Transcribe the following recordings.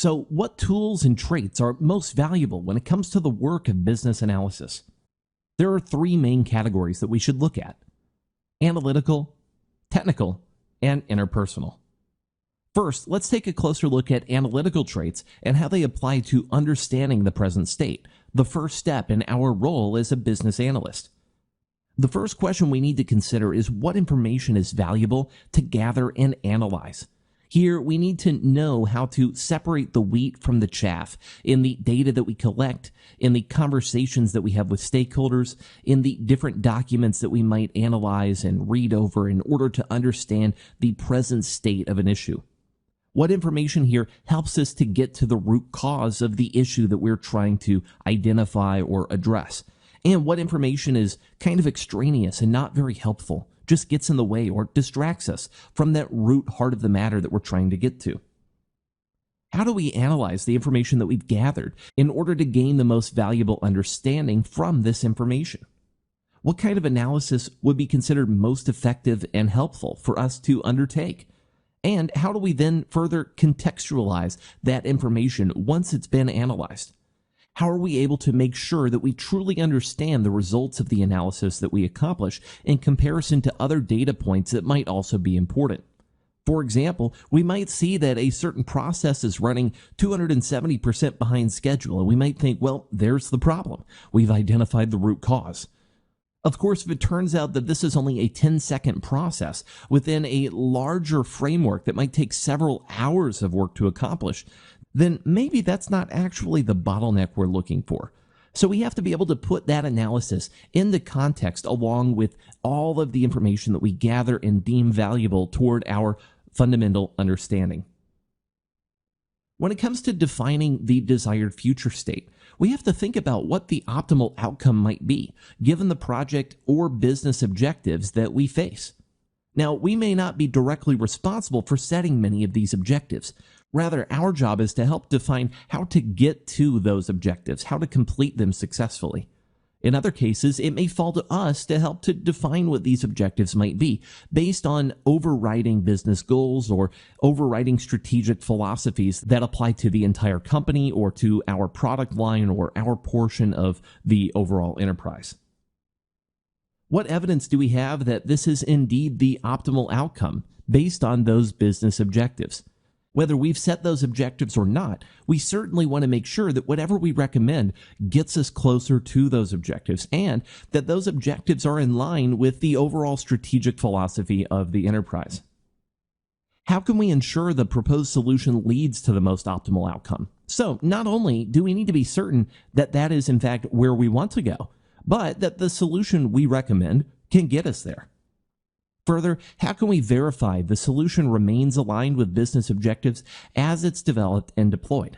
So, what tools and traits are most valuable when it comes to the work of business analysis? There are three main categories that we should look at: analytical, technical, and interpersonal. First, let's take a closer look at analytical traits and how they apply to understanding the present state, the first step in our role as a business analyst. The first question we need to consider is what information is valuable to gather and analyze. Here, we need to know how to separate the wheat from the chaff in the data that we collect, in the conversations that we have with stakeholders, in the different documents that we might analyze and read over in order to understand the present state of an issue. What information here helps us to get to the root cause of the issue that we're trying to identify or address? And what information is kind of extraneous and not very helpful, just gets in the way or distracts us from that root heart of the matter that we're trying to get to? How do we analyze the information that we've gathered in order to gain the most valuable understanding from this information? What kind of analysis would be considered most effective and helpful for us to undertake? And how do we then further contextualize that information once it's been analyzed? How are we able to make sure that we truly understand the results of the analysis that we accomplish in comparison to other data points that might also be important? For example, we might see that a certain process is running 270% behind schedule, and we might think, well, there's the problem. We've identified the root cause. Of course, if it turns out that this is only a 10-second process within a larger framework that might take several hours of work to accomplish, then maybe that's not actually the bottleneck we're looking for. So we have to be able to put that analysis into context along with all of the information that we gather and deem valuable toward our fundamental understanding. When it comes to defining the desired future state, we have to think about what the optimal outcome might be, given the project or business objectives that we face. Now, we may not be directly responsible for setting many of these objectives. Rather, our job is to help define how to get to those objectives, how to complete them successfully. In other cases, it may fall to us to help to define what these objectives might be based on overriding business goals or overriding strategic philosophies that apply to the entire company or to our product line or our portion of the overall enterprise. What evidence do we have that this is indeed the optimal outcome based on those business objectives? Whether we've set those objectives or not, we certainly want to make sure that whatever we recommend gets us closer to those objectives and that those objectives are in line with the overall strategic philosophy of the enterprise. How can we ensure the proposed solution leads to the most optimal outcome? So not only do we need to be certain that that is in fact where we want to go, but that the solution we recommend can get us there. Further, how can we verify the solution remains aligned with business objectives as it's developed and deployed?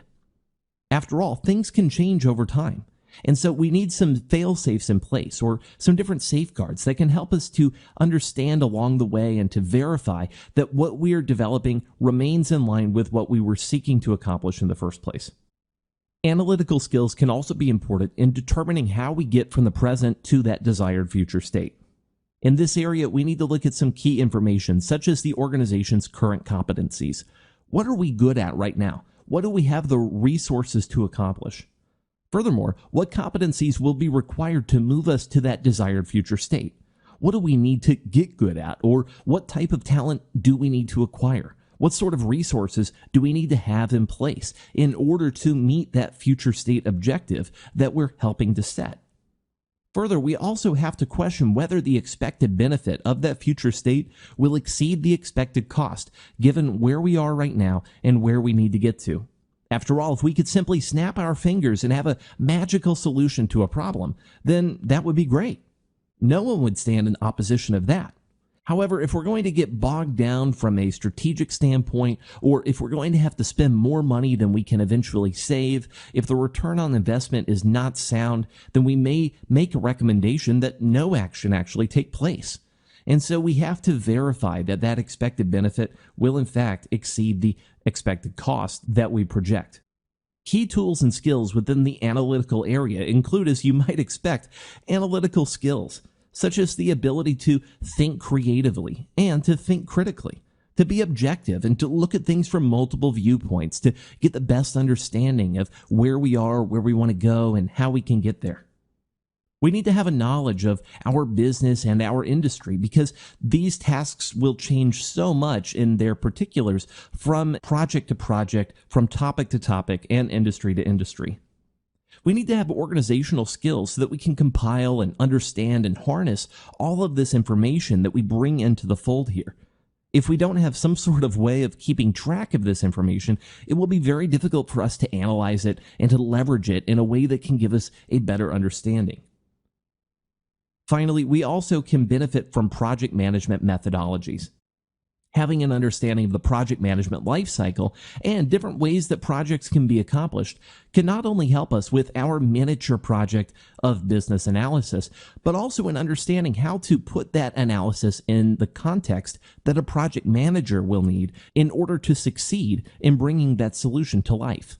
After all, things can change over time, and so we need some fail-safes in place or some different safeguards that can help us to understand along the way and to verify that what we are developing remains in line with what we were seeking to accomplish in the first place. Analytical skills can also be important in determining how we get from the present to that desired future state. In this area, we need to look at some key information, such as the organization's current competencies. What are we good at right now? What do we have the resources to accomplish? Furthermore, what competencies will be required to move us to that desired future state? What do we need to get good at? Or what type of talent do we need to acquire? What sort of resources do we need to have in place in order to meet that future state objective that we're helping to set? Further, we also have to question whether the expected benefit of that future state will exceed the expected cost, given where we are right now and where we need to get to. After all, if we could simply snap our fingers and have a magical solution to a problem, then that would be great. No one would stand in opposition of that. However, if we're going to get bogged down from a strategic standpoint, or if we're going to have to spend more money than we can eventually save, if the return on investment is not sound, then we may make a recommendation that no action actually take place. And so we have to verify that that expected benefit will in fact exceed the expected cost that we project. Key tools and skills within the analytical area include, as you might expect, analytical skills, such as the ability to think creatively and to think critically, to be objective and to look at things from multiple viewpoints, to get the best understanding of where we are, where we want to go, and how we can get there. We need to have a knowledge of our business and our industry because these tasks will change so much in their particulars from project to project, from topic to topic, and industry to industry. We need to have organizational skills so that we can compile and understand and harness all of this information that we bring into the fold here. If we don't have some sort of way of keeping track of this information, it will be very difficult for us to analyze it and to leverage it in a way that can give us a better understanding. Finally, we also can benefit from project management methodologies. Having an understanding of the project management lifecycle and different ways that projects can be accomplished can not only help us with our miniature project of business analysis, but also in understanding how to put that analysis in the context that a project manager will need in order to succeed in bringing that solution to life.